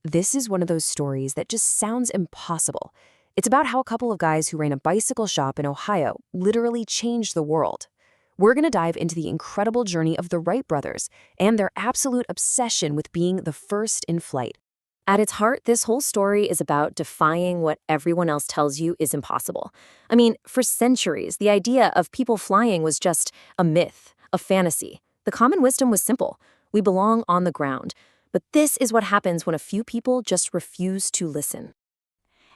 This is one of those stories that just sounds impossible. It's about how a couple of guys who ran a bicycle shop in Ohio literally changed the world. We're going to dive into the incredible journey of the Wright brothers and their absolute obsession with being the first in flight. At its heart, this whole story is about defying what everyone else tells you is impossible. I mean, for centuries, the idea of people flying was just a myth, a fantasy. The common wisdom was simple. We belong on the ground. But this is what happens when a few people just refuse to listen.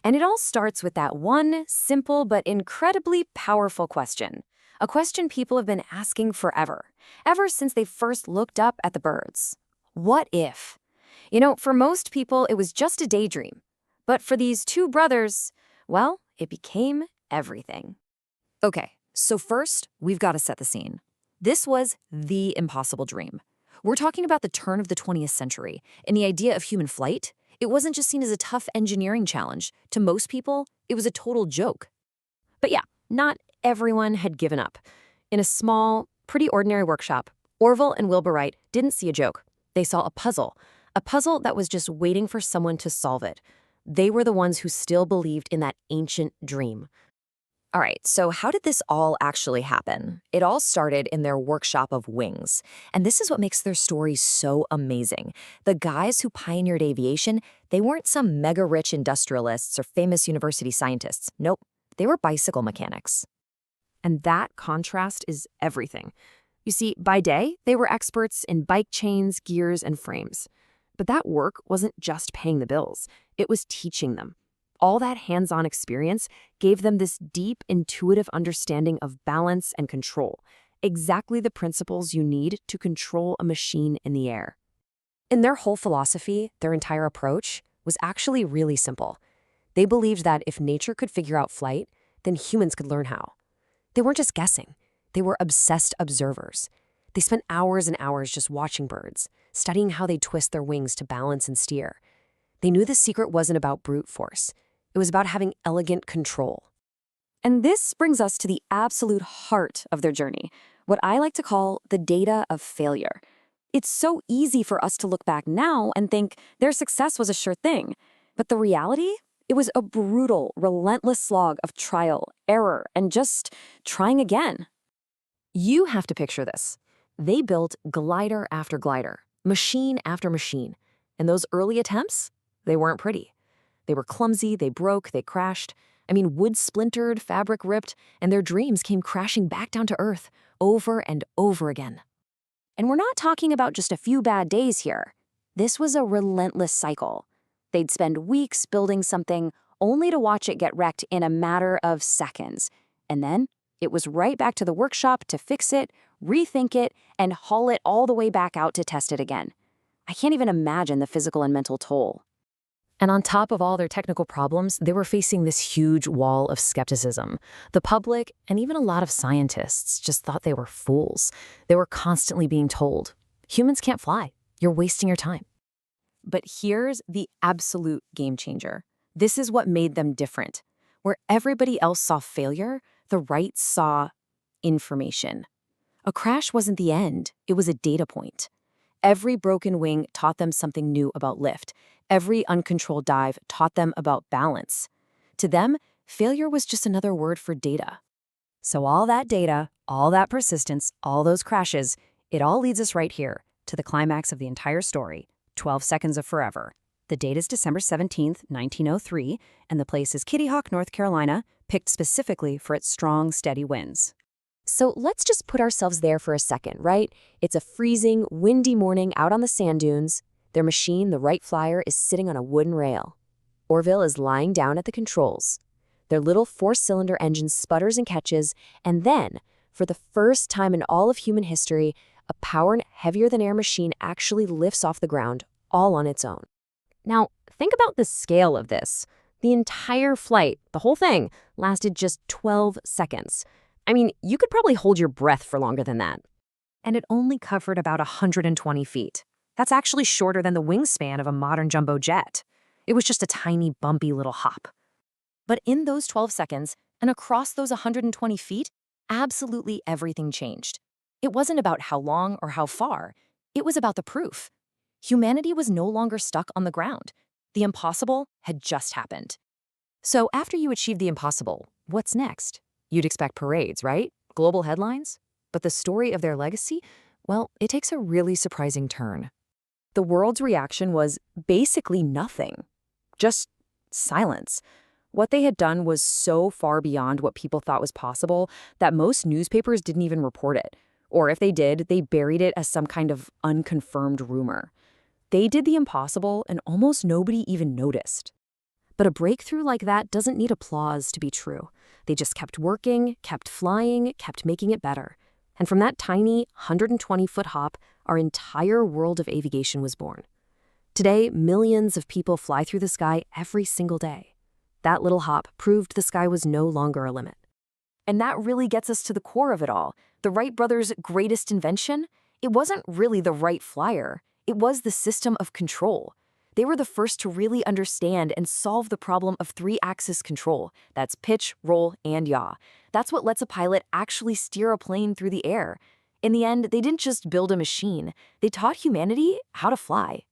And it all starts with that one simple but incredibly powerful question. A question people have been asking forever, ever since they first looked up at the birds. What if? For most people, it was just a daydream. But for these two brothers, well, it became everything. Okay, so first, we've got to set the scene. This was the impossible dream. We're talking about the turn of the 20th century, and the idea of human flight, it wasn't just seen as a tough engineering challenge. To most people, it was a total joke. But yeah, not everyone had given up. In a small, pretty ordinary workshop, Orville and Wilbur Wright didn't see a joke. They saw a puzzle that was just waiting for someone to solve it. They were the ones who still believed in that ancient dream. All right, so how did this all actually happen? It all started in their workshop of wings. And this is what makes their story so amazing. The guys who pioneered aviation, they weren't some mega-rich industrialists or famous university scientists. Nope, they were bicycle mechanics. And that contrast is everything. You see, by day, they were experts in bike chains, gears, and frames. But that work wasn't just paying the bills. It was teaching them. All that hands-on experience gave them this deep, intuitive understanding of balance and control, exactly the principles you need to control a machine in the air. In their whole philosophy, their entire approach was actually really simple. They believed that if nature could figure out flight, then humans could learn how. They weren't just guessing. They were obsessed observers. They spent hours and hours just watching birds, studying how they twist their wings to balance and steer. They knew the secret wasn't about brute force. It was about having elegant control. And this brings us to the absolute heart of their journey, what I like to call the data of failure. It's so easy for us to look back now and think their success was a sure thing. But the reality? It was a brutal, relentless slog of trial, error, and just trying again. You have to picture this. They built glider after glider, machine after machine. And those early attempts, they weren't pretty. They were clumsy, they broke, they crashed. Wood splintered, fabric ripped, and their dreams came crashing back down to earth over and over again. And we're not talking about just a few bad days here. This was a relentless cycle. They'd spend weeks building something only to watch it get wrecked in a matter of seconds. And then it was right back to the workshop to fix it, rethink it, and haul it all the way back out to test it again. I can't even imagine the physical and mental toll. And on top of all their technical problems, they were facing this huge wall of skepticism. The public, and even a lot of scientists, just thought they were fools. They were constantly being told, humans can't fly. You're wasting your time. But here's the absolute game changer. This is what made them different. Where everybody else saw failure, the Wrights saw information. A crash wasn't the end. It was a data point. Every broken wing taught them something new about lift. Every uncontrolled dive taught them about balance. To them, failure was just another word for data. So all that data, all that persistence, all those crashes, it all leads us right here to the climax of the entire story, 12 Seconds of Forever. The date is December 17th, 1903, and the place is Kitty Hawk, North Carolina, picked specifically for its strong, steady winds. So let's just put ourselves there for a second, right? It's a freezing, windy morning out on the sand dunes. Their machine, the Wright Flyer, is sitting on a wooden rail. Orville is lying down at the controls. Their little four-cylinder engine sputters and catches, and then, for the first time in all of human history, a powered, heavier-than-air machine actually lifts off the ground, all on its own. Now, think about the scale of this. The entire flight, the whole thing, lasted just 12 seconds. You could probably hold your breath for longer than that. And it only covered about 120 feet. That's actually shorter than the wingspan of a modern jumbo jet. It was just a tiny, bumpy little hop. But in those 12 seconds, and across those 120 feet, absolutely everything changed. It wasn't about how long or how far. It was about the proof. Humanity was no longer stuck on the ground. The impossible had just happened. So after you achieve the impossible, what's next? You'd expect parades, right? Global headlines? But the story of their legacy, well, it takes a really surprising turn. The world's reaction was basically nothing. Just silence. What they had done was so far beyond what people thought was possible that most newspapers didn't even report it. Or if they did, they buried it as some kind of unconfirmed rumor. They did the impossible and almost nobody even noticed. But a breakthrough like that doesn't need applause to be true. They just kept working, kept flying, kept making it better. And from that tiny 120-foot hop, our entire world of aviation was born. Today, millions of people fly through the sky every single day. That little hop proved the sky was no longer a limit. And that really gets us to the core of it all. The Wright brothers' greatest invention? It wasn't really the Wright Flyer. It was the system of control. They were the first to really understand and solve the problem of three-axis control. That's pitch, roll, and yaw. That's what lets a pilot actually steer a plane through the air. In the end, they didn't just build a machine. They taught humanity how to fly.